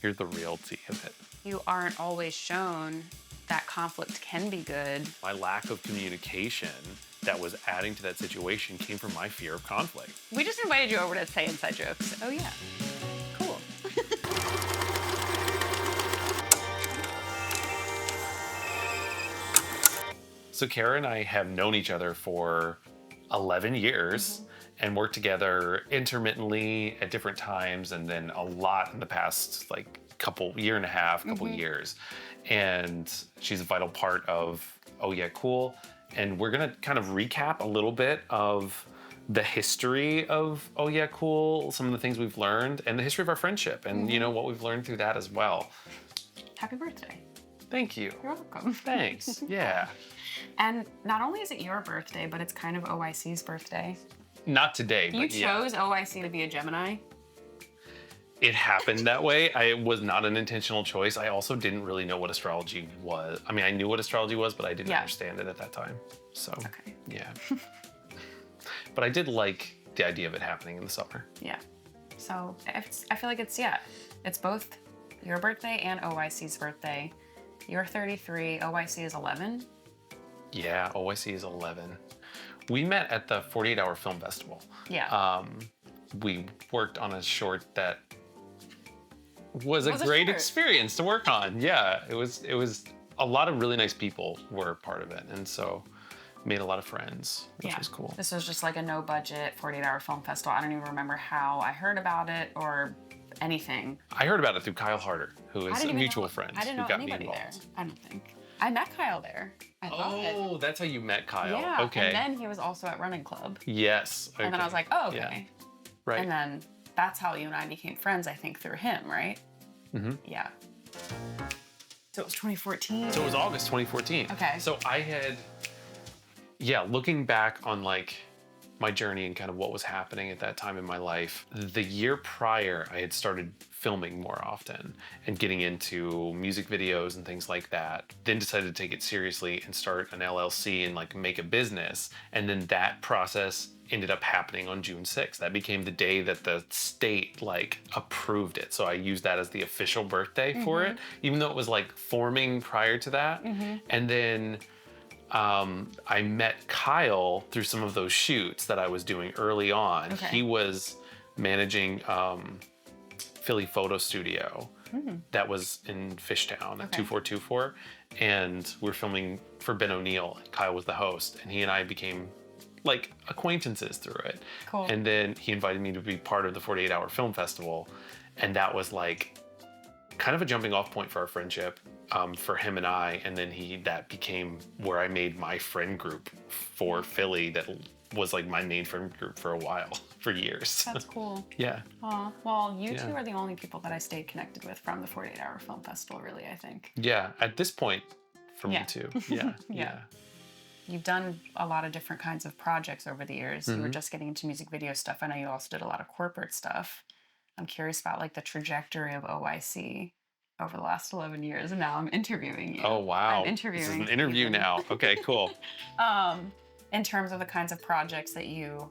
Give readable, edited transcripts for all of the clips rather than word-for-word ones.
Here's the reality of it. You aren't always shown that conflict can be good. My lack of communication that was adding to that situation came from my fear of conflict. We just invited you over to say inside jokes. Oh, yeah. Cool. So Kara and I have known each other for 11 years and worked together intermittently at different times, and then a lot in the past year and a half, couple years. And she's a vital part of Oh Yeah Cool. And we're gonna kind of recap a little bit of the history of Oh Yeah Cool, some of the things we've learned, and the history of our friendship, and what we've learned through that as well. Happy birthday. Thank you. You're welcome. Thanks. Yeah. And not only is it your birthday, but it's kind of OIC's birthday. Not today, You but yeah. chose OIC to be a Gemini. It happened that way. It was not an intentional choice. I also didn't really know what astrology was. I mean, I knew what astrology was, but I didn't understand it at that time. So, Okay. yeah. But I did like the idea of it happening in the summer. Yeah. So I feel like it's both your birthday and OIC's birthday. You're 33, OIC is 11. Yeah, OIC is 11. We met at the 48-Hour Film Festival. Yeah. We worked on a short that was a great short. experience to work on. Yeah, it was a lot of really nice people were part of it, and so made a lot of friends, which was cool. This was just like a no budget 48-hour film festival. I don't even remember how I heard about it or anything. I heard about it through Kyle Harder, who is a mutual friend I didn't know who got me anybody there. involved. I don't think. I met Kyle there. I thought. Oh, that's how you met Kyle. Yeah. Okay. And then he was also at Running Club. Yes. Okay. And then I was like, oh, okay. Yeah. Right. And then that's how you and I became friends, I think, through him, right? Mm-hmm. Yeah. So it was 2014. So it was August 2014. Okay. So I had, looking back on my journey and kind of what was happening at that time in my life, the year prior, I had started filming more often and getting into music videos and things like that. Then decided to take it seriously and start an LLC and make a business. And then that process ended up happening on June 6th. That became the day that the state approved it. So I used that as the official birthday for it, even though it was forming prior to that. And then I met Kyle through some of those shoots that I was doing early on. Okay. He was managing Philly Photo Studio that was in Fishtown at 2424. And we were filming for Ben O'Neill. Kyle was the host, and he and I became acquaintances through it. Cool. And then he invited me to be part of the 48-Hour Film Festival. And that was kind of a jumping off point for our friendship, for him and I. And then that became where I made my friend group for Philly that was my main friend group for a while, for years. That's cool. Yeah. Aw. Well, you two are the only people that I stayed connected with from the 48-hour film festival, really, I think. Yeah, at this point, for me too. Yeah. Yeah. You've done a lot of different kinds of projects over the years. You were just getting into music video stuff. I know you also did a lot of corporate stuff. I'm curious about the trajectory of OIC over the last 11 years, and now I'm interviewing you. Oh, wow. I'm interviewing This is an interview Ethan. now. Okay, cool. In terms of the kinds of projects that you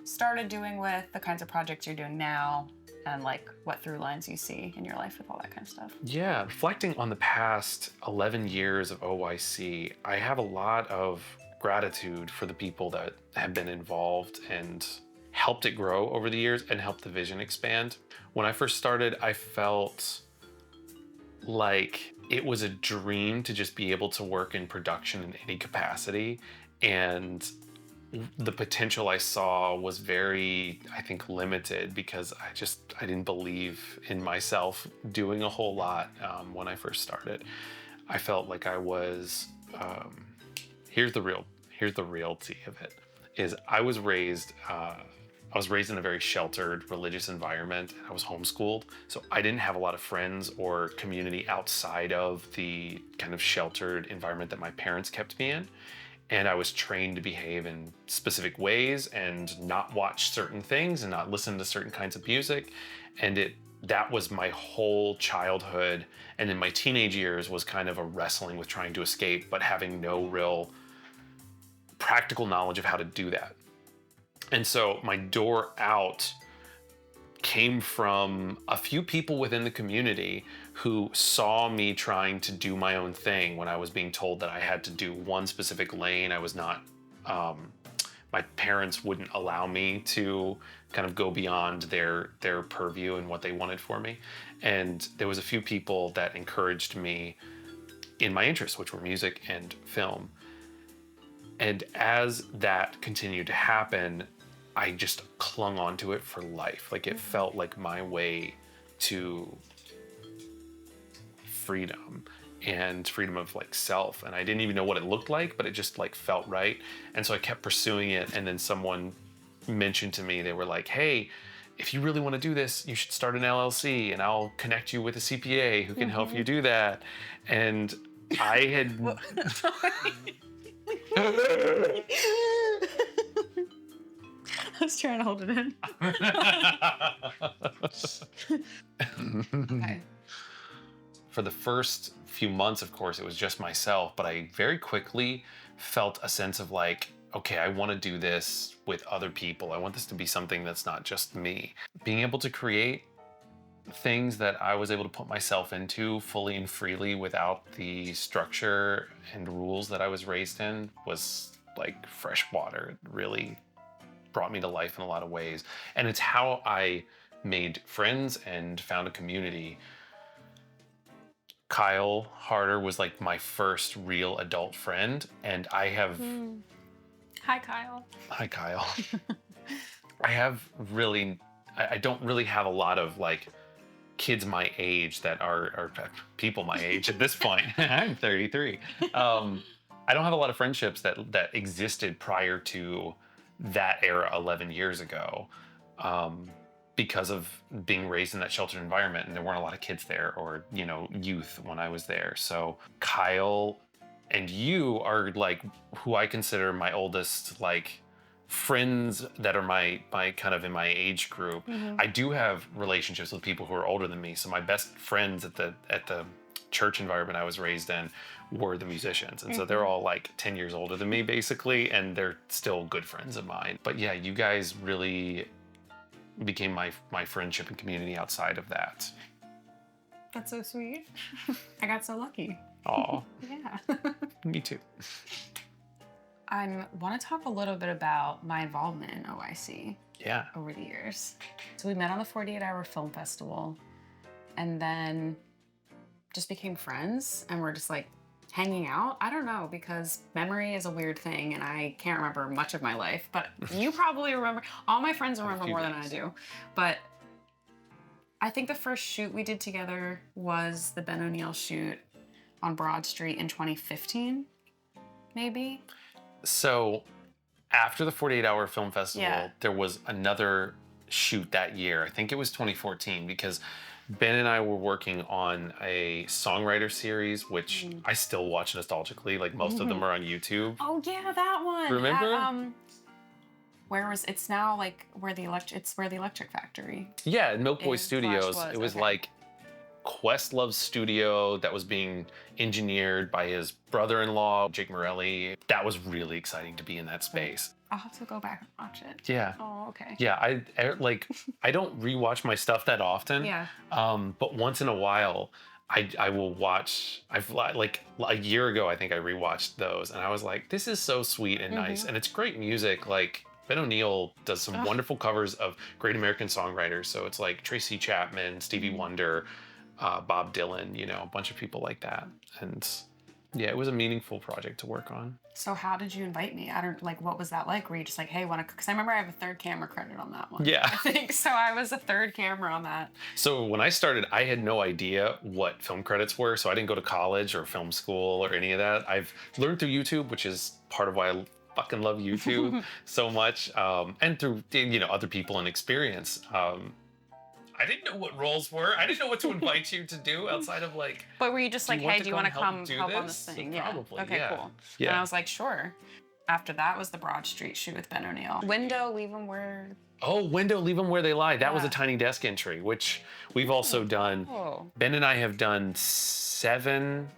started doing with, the kinds of projects you're doing now, and what through lines you see in your life with all that kind of stuff. Yeah, reflecting on the past 11 years of OIC, I have a lot of gratitude for the people that have been involved and helped it grow over the years and helped the vision expand. When I first started, I felt like it was a dream to just be able to work in production in any capacity. And the potential I saw was very, I think, limited because I didn't believe in myself doing a whole lot when I first started. I felt like I was, here's the reality of it, is I was raised in a very sheltered religious environment. I was homeschooled, so I didn't have a lot of friends or community outside of the kind of sheltered environment that my parents kept me in. And I was trained to behave in specific ways and not watch certain things and not listen to certain kinds of music. And that was my whole childhood. And then my teenage years was kind of a wrestling with trying to escape, but having no real practical knowledge of how to do that. And so my door out came from a few people within the community who saw me trying to do my own thing when I was being told that I had to do one specific lane. I was not, my parents wouldn't allow me to kind of go beyond their purview and what they wanted for me. And there was a few people that encouraged me in my interests, which were music and film. And as that continued to happen, I just clung onto it for life. Like, it felt like my way to freedom and freedom of like self. And I didn't even know what it looked like, but it just like felt right. And so I kept pursuing it. And then someone mentioned to me, they were like, hey, if you really want to do this, you should start an LLC and I'll connect you with a CPA who can help you do that. And I had I was trying to hold it in. Okay. For the first few months, of course, it was just myself, but I very quickly felt a sense of like, okay, I want to do this with other people. I want this to be something that's not just me. Being able to create things that I was able to put myself into fully and freely without the structure and rules that I was raised in was like fresh water. It really brought me to life in a lot of ways. And it's how I made friends and found a community. Kyle Harder was like my first real adult friend, and I have... Hi, Kyle. Hi, Kyle. I have really... I don't really have a lot of like kids my age that are people my age at this point. I'm 33. I don't have a lot of friendships that existed prior to that era 11 years ago, because of being raised in that sheltered environment, and there weren't a lot of kids there or, you know, youth when I was there. So Kyle and you are like who I consider my oldest like friends that are my kind of in my age group. I do have relationships with people who are older than me. So my best friends at the church environment I was raised in were the musicians. And so they're all like 10 years older than me basically, and they're still good friends of mine. But yeah, you guys really became my friendship and community outside of that. That's so sweet. I got so lucky. Aw. Yeah. Me too. I want to talk a little bit about my involvement in OIC Yeah. over the years. So we met on the 48 Hour Film Festival, and then just became friends, and we're just like hanging out. I don't know, because memory is a weird thing and I can't remember much of my life, but you probably remember. All my friends remember more than I do. But I think the first shoot we did together was the Ben O'Neill shoot on Broad Street in 2015, maybe. So after the 48 Hour Film Festival, Yeah. there was another shoot that year. I think it was 2014, because Ben and I were working on a songwriter series, which I still watch nostalgically. Like most of them are on YouTube. Oh yeah, that one. Remember? Where was it's now like where the Electric Factory. Yeah, at Milk Boy In Studios. Flash was, It was okay. like Questlove's studio that was being engineered by his brother-in-law, Jake Morelli. That was really exciting to be in that space. I'll have to go back and watch it. Yeah. Oh, okay. Yeah, I don't rewatch my stuff that often. Yeah. But once in a while, I will watch. I've like a year ago, I think I rewatched those, and I was like, this is so sweet and nice, and it's great music. Like Ben O'Neill does some wonderful covers of great American songwriters. So it's like Tracy Chapman, Stevie Wonder, Bob Dylan, you know, a bunch of people like that. And yeah, it was a meaningful project to work on. So how did you invite me? I don't like. What was that like? Were you just like, hey, want to? Because I remember I have a third camera credit on that one. Yeah. I think so. I was a third camera on that. So when I started, I had no idea what film credits were. So I didn't go to college or film school or any of that. I've learned through YouTube, which is part of why I fucking love YouTube so much. And through, you know, other people and experience. I didn't know what roles were. I didn't know what to invite you to do outside of like. But were you just like, hey, do you want to come help on this? this thing? Probably, Okay, yeah. cool. Yeah. And I was like, sure. After that was the Broad Street shoot with Ben O'Neill. Window, leave them where. Oh, Window, Leave Them Where They Lie. That was a Yeah. Tiny Desk entry, which we've also done. Oh. Ben and I have done 7.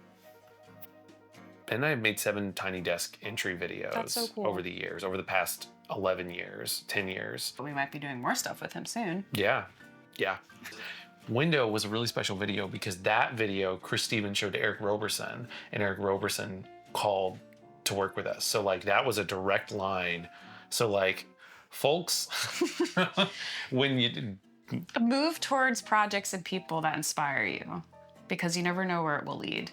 Ben and I have made 7 Tiny Desk entry videos That's so cool. over the years, over the past 11 years, 10 years. But we might be doing more stuff with him soon. Yeah. Yeah. Window was a really special video because that video Chris Stevens showed to Eric Roberson, and Eric Roberson called to work with us. So like that was a direct line. So like, folks, when you Move towards projects and people that inspire you, because you never know where it will lead.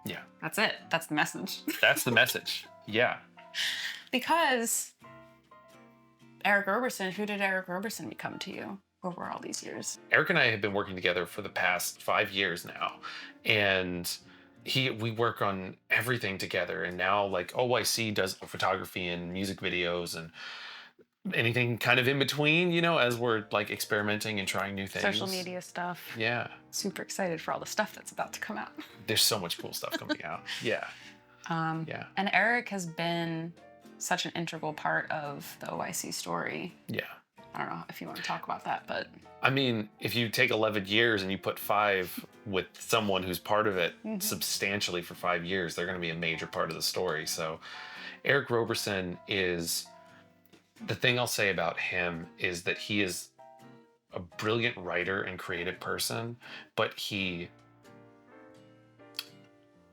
yeah, That's it. That's the message. that's the message. Yeah. Because Eric Roberson, who did Eric Roberson become to you over all these years? Eric and I have been working together for the past 5 years now, and we work on everything together. And now like OYC does photography and music videos and anything kind of in between, you know, as we're like experimenting and trying new things. Social media stuff. Yeah. Super excited for all the stuff that's about to come out. There's so much cool stuff coming out. Yeah. Yeah. And Eric has been such an integral part of the OYC story. Yeah. I don't know if you want to talk about that, but I mean, if you take 11 years and you put 5 with someone who's part of it substantially for 5 years, they're going to be a major part of the story. So Eric Roberson is, the thing I'll say about him is that he is a brilliant writer and creative person, but he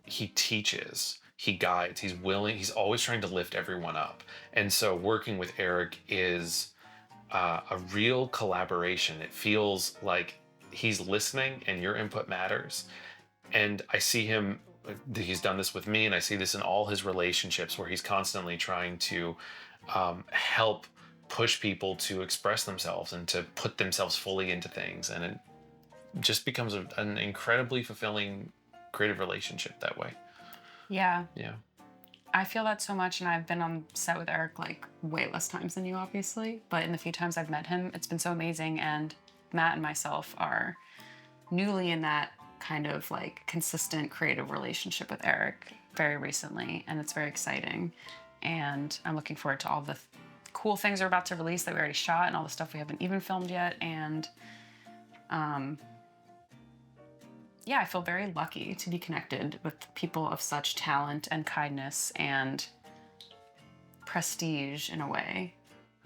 teaches, he guides, he's willing, he's always trying to lift everyone up. And so working with Eric is a real collaboration. It feels like he's listening and your input matters. And I see him, he's done this with me, and I see this in all his relationships where he's constantly trying to help push people to express themselves and to put themselves fully into things. And it just becomes an incredibly fulfilling creative relationship that way. yeah. Yeah. I feel that so much, and I've been on set with Eric like way less times than you, obviously. But in the few times I've met him, it's been so amazing. And Matt and myself are newly in that kind of like consistent creative relationship with Eric very recently, and it's very exciting. And I'm looking forward to all the cool things we're about to release that we already shot, and all the stuff we haven't even filmed yet. And yeah, I feel very lucky to be connected with people of such talent and kindness and prestige in a way.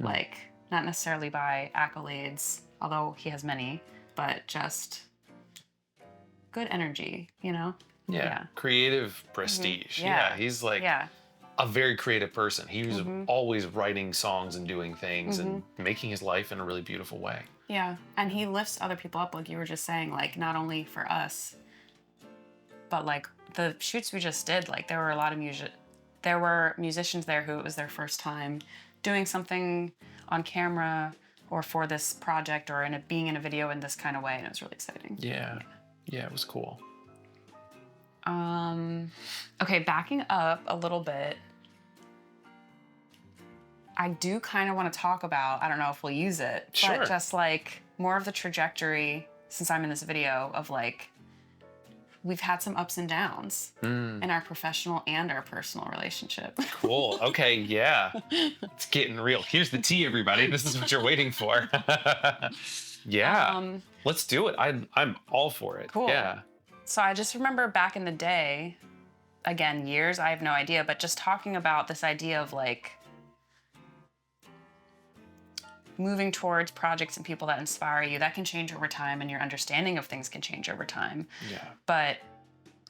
Like, not necessarily by accolades, although he has many, but just good energy, you know? Yeah. Creative prestige. Yeah. He's like Yeah. a very creative person. He was always writing songs and doing things and making his life in a really beautiful way. Yeah. And he lifts other people up, like you were just saying, like not only for us, but like the shoots we just did, like there were a lot of musicians there who it was their first time doing something on camera or for this project or being in a video in this kind of way, and it was really exciting. Yeah. Yeah, it was cool. Okay, backing up a little bit, I do kind of want to talk about, I don't know if we'll use it, Sure. but just like more of the trajectory since I'm in this video of like, we've had some ups and downs in our professional and our personal relationship. Cool. Okay, yeah. It's getting real. Here's the tea, everybody. This is what you're waiting for. Yeah. Let's do it. I'm all for it. Cool. Yeah. So I just remember back in the day, again, years, I have no idea, but just talking about this idea of like moving towards projects and people that inspire you, that can change over time, and your understanding of things can change over time. Yeah. But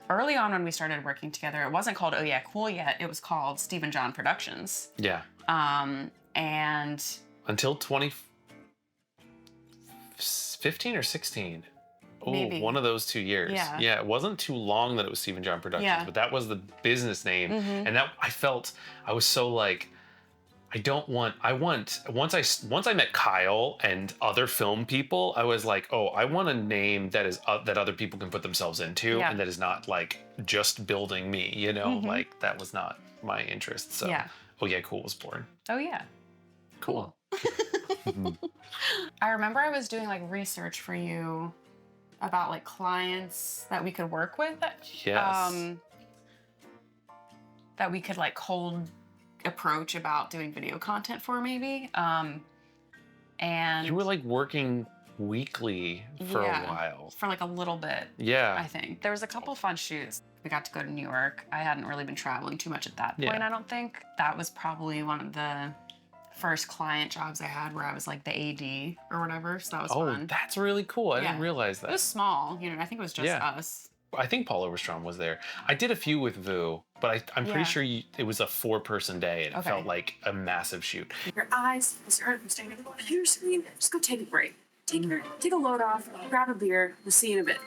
early on when we started working together, it wasn't called Oh Yeah Cool yet. It was called Steve and John Productions. Yeah. And Until 2015 or 16. Oh, Maybe. one of those 2 years. Yeah. Yeah, it wasn't too long that it was Steve and John Productions, Yeah. but that was the business name. And that I was so like, once I met Kyle and other film people, I was like, oh, I want a name that is that other people can put themselves into, Yeah. and that is not like just building me, you know, like that was not my interest. So, Yeah. Oh Yeah Cool was born. oh yeah, Cool. I remember I was doing like research for you about like clients that we could work with. Yes. That we could like cold approach about doing video content for maybe. And You were like working weekly for Yeah. a while. for like a little bit, Yeah. I think. There was a couple fun shoots. We got to go to New York. I hadn't really been traveling too much at that point, Yeah. I don't think. That was probably one of the first client jobs I had where I was like the AD or whatever. So that was Oh, fun. that's really cool. I didn't Yeah. realize It was that. small, you know, I think it was just Yeah. us. I think Paul Overstrom was there. I did a few with Vu, but I'm pretty Yeah. sure it was a 4-person day and it Okay. felt like a massive shoot. Your eyes, your screen, just go take a break. Take a load off, grab a beer, we'll see you in a bit.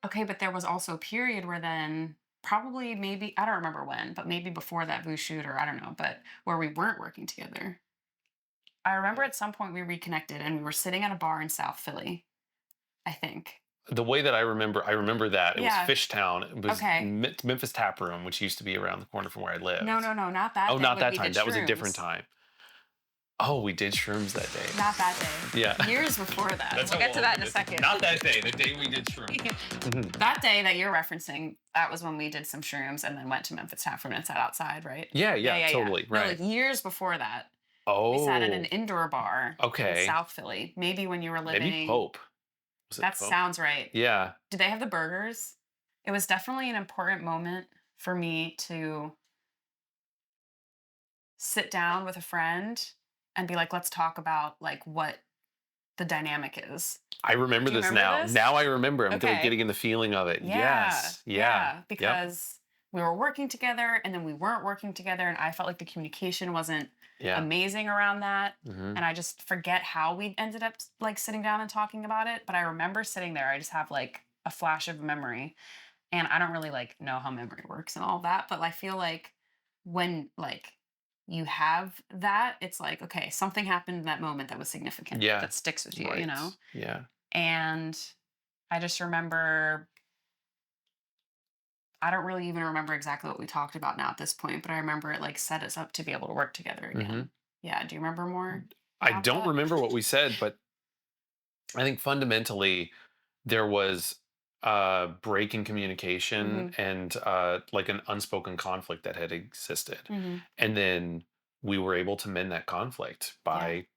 Okay, but there was also a period where then probably maybe I don't remember when, but maybe before that Vu shoot or I don't know, but where we weren't working together. I remember at some point we reconnected and we were sitting at a bar in South Philly, I think. The way that I remember that it Yeah. was Fishtown. It was Okay. Memphis Tap Room, which used to be around the corner from where I lived. No, not that Oh, day not when that we time. did That was a different shrooms. time. Oh, we did shrooms that day. Not that day. Yeah. Years before that. That's We'll how get to old that it in a is. second. Not that day. The day we did shrooms. That day that you're referencing, that was when we did some shrooms and then went to Memphis Tap Room and sat outside, right? Yeah, totally. No, Right. like years before that. Oh. We sat at an indoor bar Okay. in South Philly. Maybe when you were living. Maybe Pope. Was it That Pope? sounds right. Yeah. Did they have the burgers? It was definitely an important moment for me to sit down with a friend and be like, let's talk about like what the dynamic is. I remember Do you this remember now. this? Now I remember. I'm Okay. getting the feeling of it. Yes. Yeah. Yep. Because we were working together and then we weren't working together, and I felt like the communication wasn't Yeah. amazing around that. Mhm. And I just forget how we ended up like sitting down and talking about it. But I remember sitting there. I just have like a flash of memory. And I don't really like know how memory works and all that. But I feel like when like you have that, it's like, okay, something happened in that moment that was significant. Yeah. That sticks with you, Right. you know? Yeah. And I just remember, I don't really even remember exactly what we talked about now at this point, but I remember it like set us up to be able to work together again. Mhm. Yeah. Do you remember more? I about don't that? remember what we said, but I think fundamentally there was break in communication and like an unspoken conflict that had existed. Mhm. And then we were able to mend that conflict by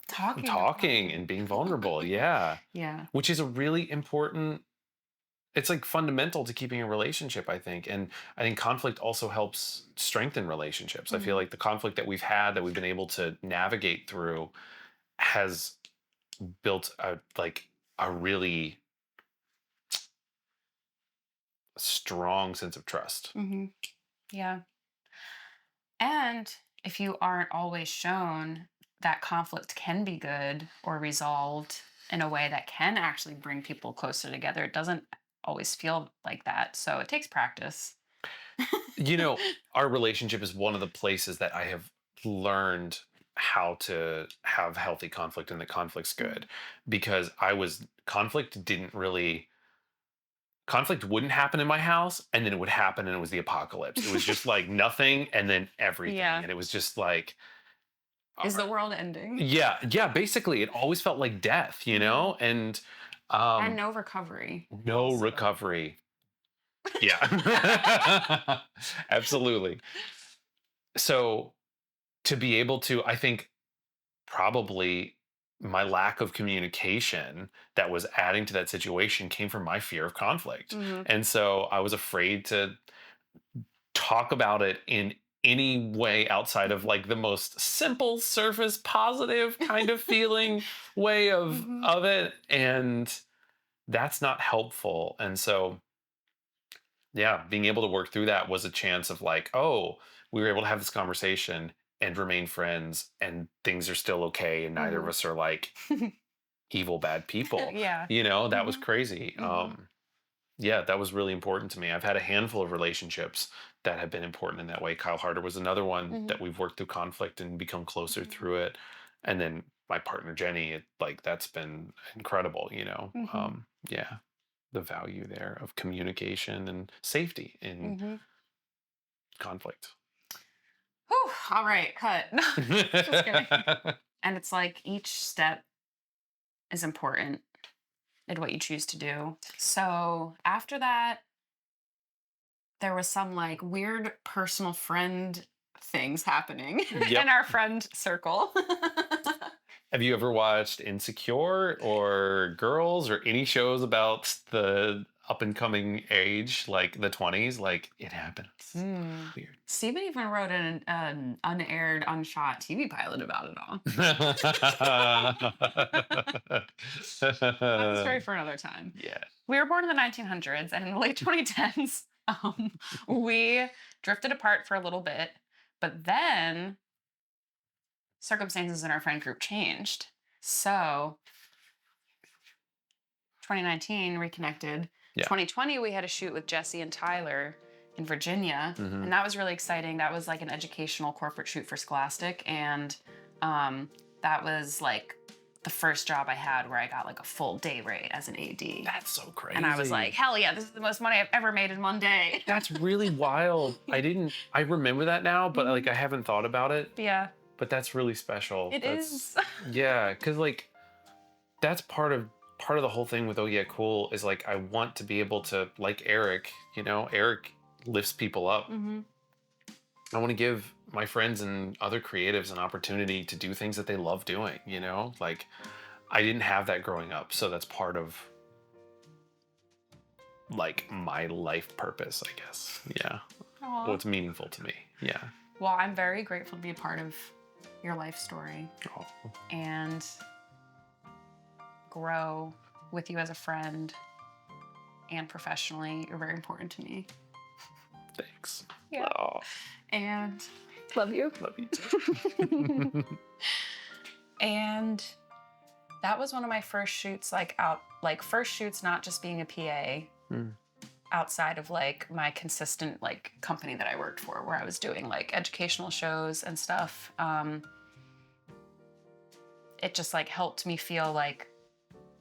Talking. about talking it. and being vulnerable. Yeah. Yeah. Which is a really important, it's like fundamental to keeping a relationship, I think. And I think conflict also helps strengthen relationships. I feel Mhm. like the conflict that we've had that we've been able to navigate through has built a really strong sense of trust. Mm-hmm. Yeah. And if you aren't always shown that conflict can be good or resolved in a way that can actually bring people closer together, it doesn't always feel like that. So it takes practice. You know, our relationship is one of the places that I have learned how to have healthy conflict and that conflict's good, because conflict wouldn't happen in my house, and then it would happen and it was the apocalypse. It was just like nothing and then everything. Yeah. And it was just like, Is the world ending? yeah, basically it always felt like death, you know? And And no recovery. no also. recovery. Yeah. Absolutely. So to be able to, I think probably my lack of communication that was adding to that situation came from my fear of conflict. Mhm. And so I was afraid to talk about it in any way outside of like the most simple surface positive kind of feeling way Mhm. of it. And that's not helpful. And so yeah, being able to work through that was a chance of like, oh, we were able to have this conversation and remain friends and things are still okay and neither of Mhm. us are like evil bad people. Yeah. You know, that was Mhm. crazy. Mhm. Yeah, that was really important to me. I've had a handful of relationships that have been important in that way. Kyle Harder was another one Mhm. that we've worked through conflict and become closer Mhm. through it. And then my partner Jenny, like that's been incredible, you know. Mhm. Yeah, the value there of communication and safety in Mhm. conflict. Whew, all right, cut. Just kidding. And it's like each step is important in what you choose to do. So after that, there was some like weird personal friend things happening Yep. in our friend circle. Have you ever watched Insecure or Girls or any shows about the up and coming age, like the 20s, like it happens. Weird. Steven even wrote an unaired, unshot TV pilot about it all. That's a story for another time. Yeah. We were born in the 1900s, and in the late 2010s, we drifted apart for a little bit, but then circumstances in our friend group changed. So 2019 reconnected. Yeah. 2020 we had a shoot with Jesse and Tyler in Virginia, and that was really exciting. That was like an educational corporate shoot for Scholastic, and that was like the first job I had where I got like a full day rate as an AD. That's so crazy. And I was like, hell yeah, this is the most money I've ever made in one day. That's really wild. I remember that now, but like I haven't thought about it. Yeah. But that's really special. It is. Yeah, because like that's part of the whole thing with Oh Yeah Cool is like I want to be able to, like Eric, Eric lifts people up. I want to give my friends and other creatives an opportunity to do things that they love doing, Like I didn't have that growing up, so that's part of like my life purpose, I guess. Yeah. Aww. What's meaningful to me. Yeah. Well, I'm very grateful to be a part of your life story Oh. and grow with you as a friend and professionally. You're very important to me. Thanks. Yeah. Oh, And love you. love you too. And that was one of my first shoots, first shoots, not just being a PA, outside of like my consistent like company that I worked for, where I was doing like educational shows and stuff. It just like helped me feel like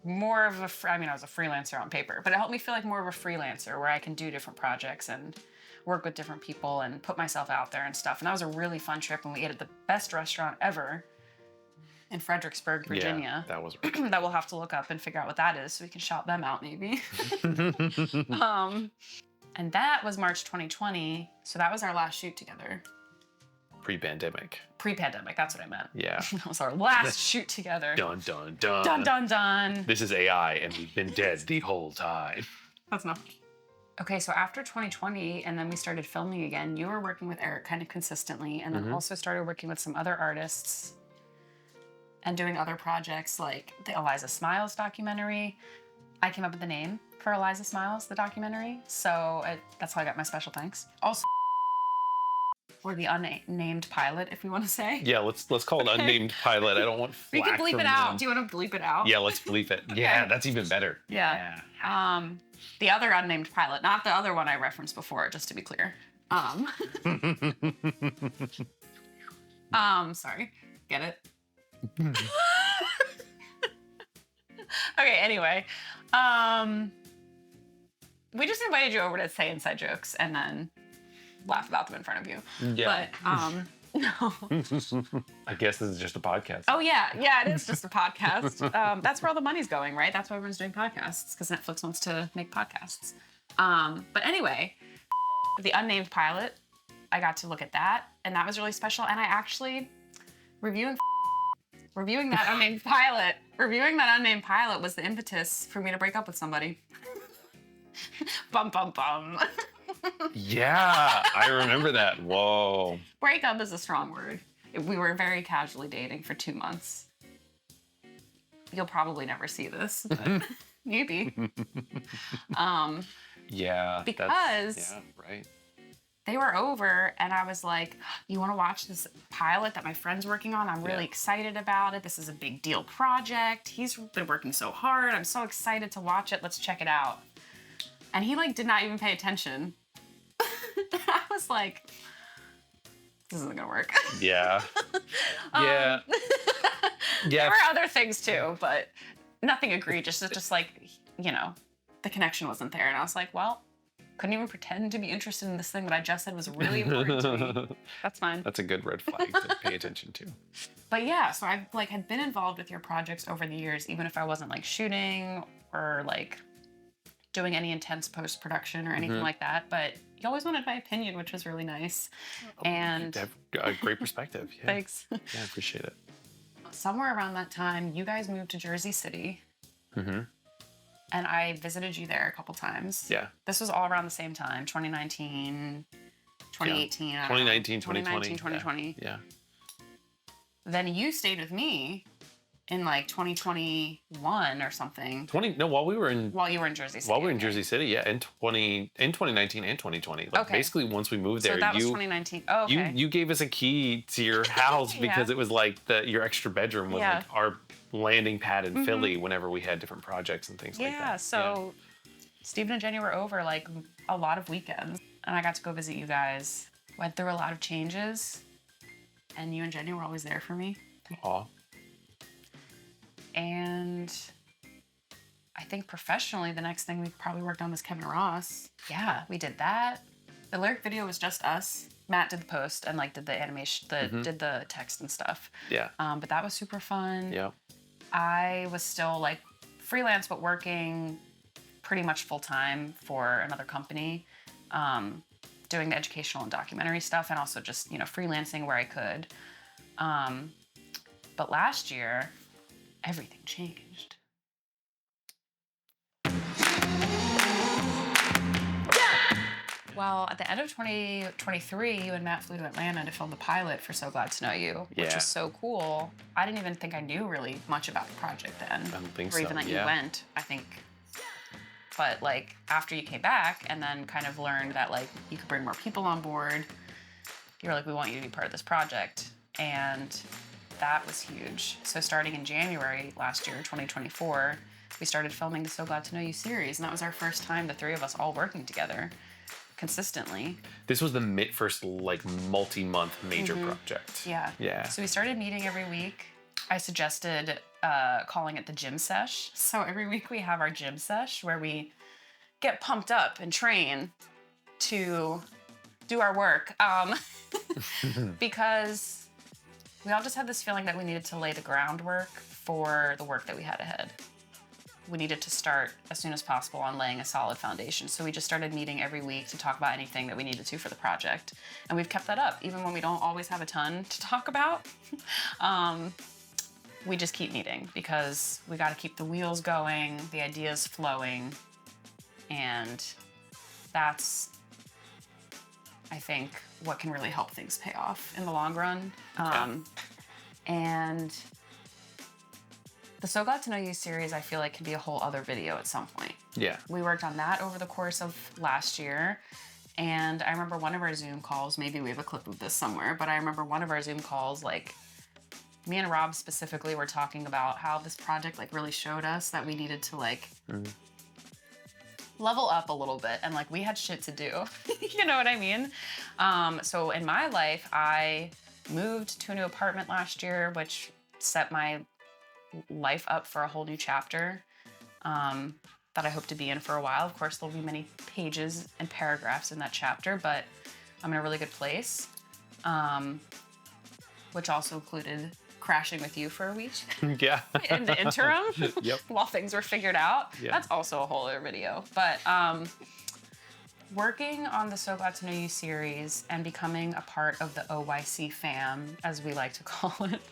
more of I was a freelancer on paper, but it helped me feel like more of a freelancer where I can do different projects and work with different people and put myself out there and stuff. And that was a really fun trip, and we ate at the best restaurant ever in Fredericksburg, Virginia. Yeah, that was that we'll have to look up and figure out what that is so we can shout them out maybe. And that was March 2020, so that was our last shoot together. Pre-pandemic. Pre-pandemic, that's what I meant. Yeah. That was our last shoot together. Dun dun dun. Dun dun dun. This is AI, and we've been dead the whole time. That's enough. Okay, so after 2020, and then we started filming again, you were working with Eric kind of consistently, and then also started working with some other artists and doing other projects like the Eliza Smiles documentary. I came up with the name for Eliza Smiles, the documentary, so that's how I got my special thanks. Also, or the unnamed pilot, if we want to say. Yeah, let's call it unnamed pilot. I don't want We flack can bleep from it out. them. Do you want to bleep it out? Yeah, let's bleep it. Yeah, that's even better. Yeah. The other unnamed pilot, not the other one I referenced before, just to be clear. Sorry. Get it? Okay, anyway. We just invited you over to say inside jokes and then laugh about them in front of you. Yeah. But, no. I guess this is just a podcast. Oh, yeah. Yeah, it is just a podcast. That's where all the money's going, right? That's why everyone's doing podcasts, because Netflix wants to make podcasts. But anyway, the unnamed pilot, I got to look at that, and that was really special. And I actually, reviewing that unnamed pilot was the impetus for me to break up with somebody. Bum, bum, bum. Yeah, I remember that. Whoa. Breakup is a strong word. We were very casually dating for 2 months. You'll probably never see this, but maybe. Yeah. Because yeah, right. they were over, and I was like, you want to watch this pilot that my friend's working on? I'm really excited about it. This is a big deal project. He's been working so hard. I'm so excited to watch it. Let's check it out. And he did not even pay attention. I was like, this isn't gonna work. Yeah. Yeah. There were other things too, but nothing egregious. It's just like, the connection wasn't there. And I was like, well, couldn't even pretend to be interested in this thing that I just said was really important to me. That's fine. That's a good red flag to pay attention to. But yeah, so I had been involved with your projects over the years, even if I wasn't shooting or doing any intense post-production or anything like that. But you always wanted my opinion, which was really nice. And You have a great perspective. Yeah. thanks. Yeah, I appreciate it. Somewhere around that time, you guys moved to Jersey City. And I visited you there a couple times. Yeah. This was all around the same time, 2019, 2018. I don't know. 2019, 2020. 2020. Yeah. Then you stayed with me in like 2021 or something. While we were in While you were in Jersey City. While we were in Jersey City, yeah, in 2019 and 2020. Like Okay. basically once we moved there, So that was 2019. Oh, okay. you gave us a key to your house because Yeah. it was like your extra bedroom was Yeah. like our landing pad in Philly whenever we had different projects and things like that. Yeah, so Stephen and Jenny were over like a lot of weekends, and I got to go visit you guys. Went through a lot of changes, and you and Jenny were always there for me. Aw. And I think professionally, the next thing we probably worked on was Kevin Ross. Yeah, we did that. The lyric video was just us. Matt did the post and like did the animation, did the text and stuff. Yeah. But that was super fun. Yeah. I was still like freelance, but working pretty much full time for another company, doing the educational and documentary stuff, and also just freelancing where I could. But last year, everything changed. Well, at the end of 2023, you and Matt flew to Atlanta to film the pilot for So Glad to Know You, which Yeah. was so cool. I didn't even think I knew really much about the project then. I don't think or so, even that yeah. you went, I think. But like after you came back and then kind of learned that like you could bring more people on board, you were like, we want you to be part of this project. And that was huge. So starting in January last year, 2024, we started filming the So Glad to Know You series. And that was our first time, the three of us all working together consistently. This was the first like multi-month major project. Yeah. Yeah. So we started meeting every week. I suggested calling it the gym sesh. So every week we have our gym sesh where we get pumped up and train to do our work. Because we all just had this feeling that we needed to lay the groundwork for the work that we had ahead. We needed to start as soon as possible on laying a solid foundation. So we just started meeting every week to talk about anything that we needed to for the project. And we've kept that up, even when we don't always have a ton to talk about. We just keep meeting because we got to keep the wheels going, the ideas flowing. And that's, I think, what can really help things pay off in the long run. And the So Glad to Know You series, I feel like, can be a whole other video at some point. Yeah. We worked on that over the course of last year. And I remember one of our Zoom calls, maybe we have a clip of this somewhere, but I remember one of our Zoom calls, like, me and Rob specifically were talking about how this project, like, really showed us that we needed to, like, level up a little bit. And, like, we had shit to do. You know what I mean? So in my life, I moved to a new apartment last year, which set my life up for a whole new chapter that I hope to be in for a while. Of course, there'll be many pages and paragraphs in that chapter, but I'm in a really good place, which also included crashing with you for a week Yeah. in the interim Yep. while things were figured out. Yeah. That's also a whole other video. But working on the So Glad to Know You series and becoming a part of the OYC fam, as we like to call it,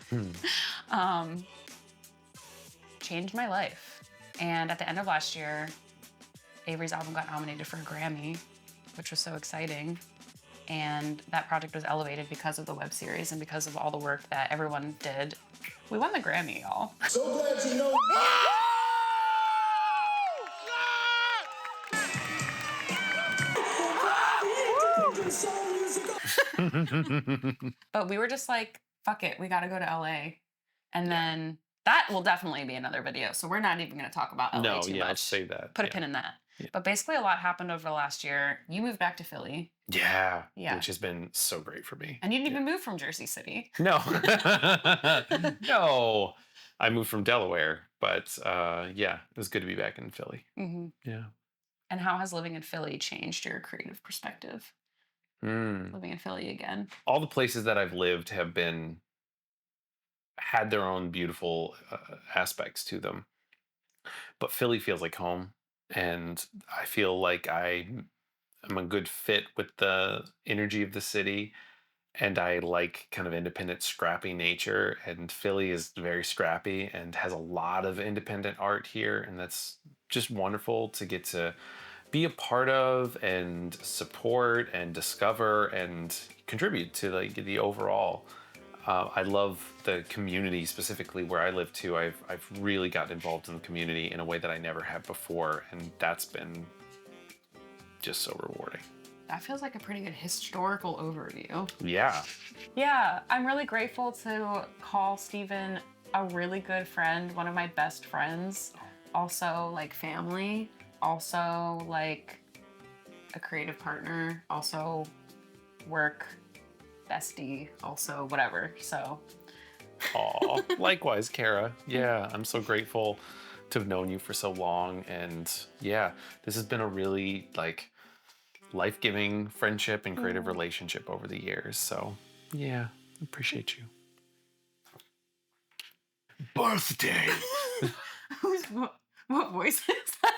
changed my life. And at the end of last year, Avery's album got nominated for a Grammy, which was so exciting. And that project was elevated because of the web series and because of all the work that everyone did. We won the Grammy, y'all. So glad you know. But we were just like, fuck it, we gotta go to LA. And then that will definitely be another video. So we're not even gonna talk about LA No, too yeah, much. let's say that. Put a yeah. pin in that. Yeah. But basically a lot happened over the last year. You moved back to Philly, Yeah. Yeah. Which has been so great for me. and you didn't even move from Jersey City. No. No. I moved from Delaware, but yeah, it was good to be back in Philly. Mm-hmm. Yeah. And how has living in Philly changed your creative perspective? Living in Philly again. All the places that I've lived have had their own beautiful aspects to them. But Philly feels like home, and I feel like I'm a good fit with the energy of the city, and I like kind of independent, scrappy nature. And Philly is very scrappy and has a lot of independent art here, and that's just wonderful to get to be a part of and support and discover and contribute to like the overall. I love the community specifically where I live too. I've really gotten involved in the community in a way that I never have before, and that's been just so rewarding. That feels like a pretty good historical overview. Yeah. Yeah, I'm really grateful to call Steven a really good friend, one of my best friends, also like family, also like a creative partner, also work bestie, also whatever. So Aw, likewise, Kara. Yeah, I'm so grateful to have known you for so long. And yeah, this has been a really like life-giving friendship and creative relationship over the years. So yeah, appreciate you. Birthday. what voice is that?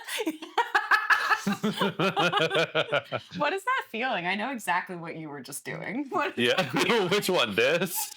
What is that feeling? I know exactly what you were just doing. What is Yeah, which one? This?